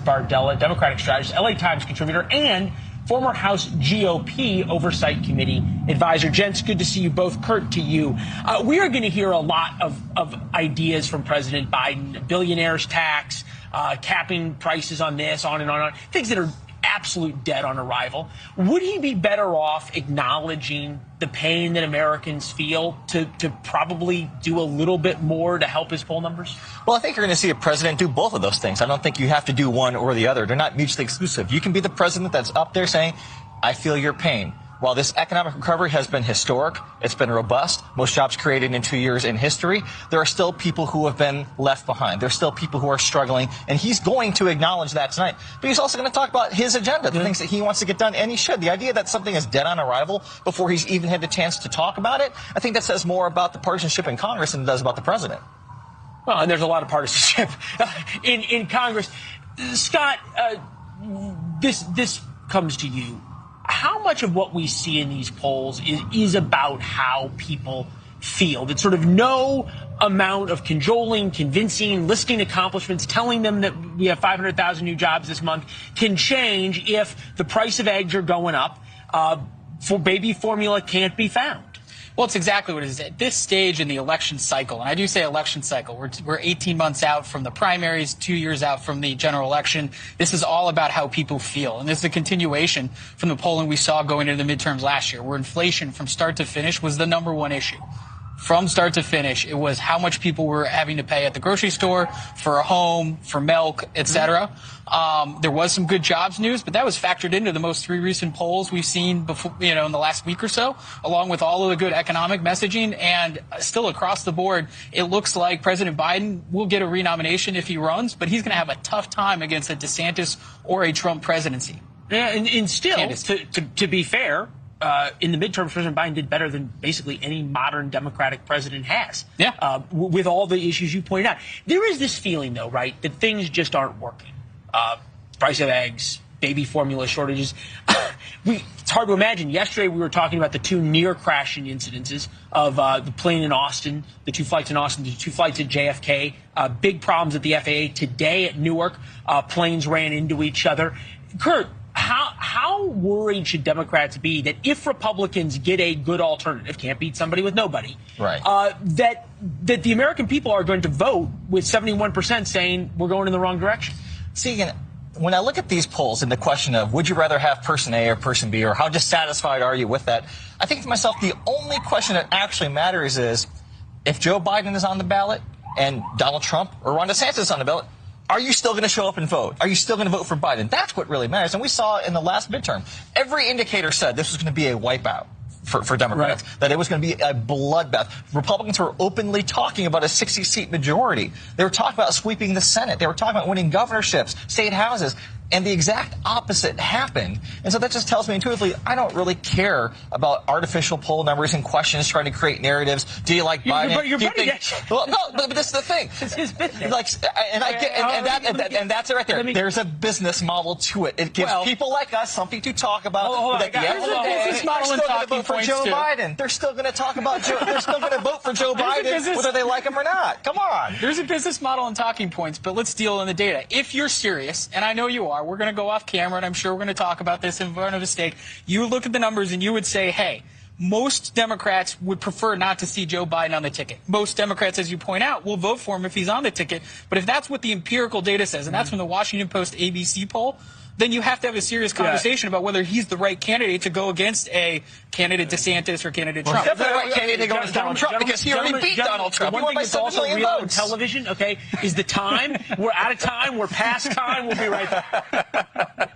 Bardella, Democratic strategist, LA Times contributor, and former House GOP Oversight Committee advisor. Gents, good to see you both. Kurt, to you. We are going to hear a lot of ideas from President Biden, billionaires tax, capping prices on this, on and on, things that are absolute dead on arrival. Would he be better off acknowledging the pain that Americans feel to probably do a little bit more to help his poll numbers? Well, I think you're going to see a president do both of those things. I don't think you have to do one or the other. They're not mutually exclusive. You can be the president that's up there saying, I feel your pain. While this economic recovery has been historic, it's been robust, most jobs created in 2 years in history, there are still people who have been left behind. There's still people who are struggling, and he's going to acknowledge that tonight. But he's also going to talk about his agenda, the things that he wants to get done, and he should. The idea that something is dead on arrival before he's even had the chance to talk about it, I think that says more about the partisanship in Congress than it does about the president. Well, and there's a lot of partisanship in Congress. Scott, this comes to you. How much of what we see in these polls is about how people feel? That sort of no amount of cajoling, convincing, listing accomplishments, telling them that we have 500,000 new jobs this month can change if the price of eggs are going up, for baby formula can't be found. Well, it's exactly what it is. At this stage in the election cycle, and I do say election cycle, we're 18 months out from the primaries, 2 years out from the general election. This is all about how people feel. And this is a continuation from the polling we saw going into the midterms last year, where inflation from start to finish was the #1 issue. From start to finish, it was how much people were having to pay at the grocery store, for a home, for milk, etc. There was some good jobs news, but that was factored into the most 3 recent polls we've seen before, in the last week or so, along with all of the good economic messaging. And still across the board, it looks like President Biden will get a renomination if he runs, but he's going to have a tough time against a DeSantis or a Trump presidency. Yeah, and still, to be fair, in the midterms, President Biden did better than basically any modern Democratic president has. Yeah. With all the issues you pointed out. There is this feeling, though, right, that things just aren't working. Price of eggs, baby formula shortages. It's hard to imagine. Yesterday, we were talking about the 2 near-crashing incidences of the plane in Austin, the 2 flights in Austin, the 2 flights at JFK, big problems at the FAA. Today at Newark, planes ran into each other. Kurt, how worried should Democrats be that if Republicans get a good alternative, can't beat somebody with nobody, right, that the American people are going to vote with 71% saying we're going in the wrong direction? See, again, when I look at these polls and the question of would you rather have person A or person B, or how dissatisfied are you with that, I think to myself the only question that actually matters is if Joe Biden is on the ballot and Donald Trump or Ron DeSantis is on the ballot, are you still going to show up and vote? Are you still going to vote for Biden? That's what really matters. And we saw in the last midterm, every indicator said this was going to be a wipeout for Democrats, right, that it was going to be a bloodbath. Republicans were openly talking about a 60-seat majority. They were talking about sweeping the Senate. They were talking about winning governorships, state houses. And the exact opposite happened. And so that just tells me intuitively, I don't really care about artificial poll numbers and questions trying to create narratives. Do you like Biden? Well, no, but this is the thing. It's his business. Like, and that's it right there. There's a business model to it. It gives people like us something to talk about. There's a business model and talking points Joe Biden. They're still going to talk about Joe. They're still going to vote for Joe Biden, whether they like him or not. Come on. There's a business model and talking points, but let's deal in the data. If you're serious, and I know you are, we're going to go off camera, and I'm sure we're going to talk about this in front of a stake. You look at the numbers, and you would say, hey, most Democrats would prefer not to see Joe Biden on the ticket. Most Democrats, as you point out, will vote for him if he's on the ticket. But if that's what the empirical data says, and that's from the Washington Post ABC poll, then you have to have a serious conversation about whether he's the right candidate to go against a candidate DeSantis or candidate Trump. He's the right candidate to go against Donald Trump because he already beat Donald Trump. One thing that's also real on television, okay, is the time. We're out of time. We're past time. We'll be right back.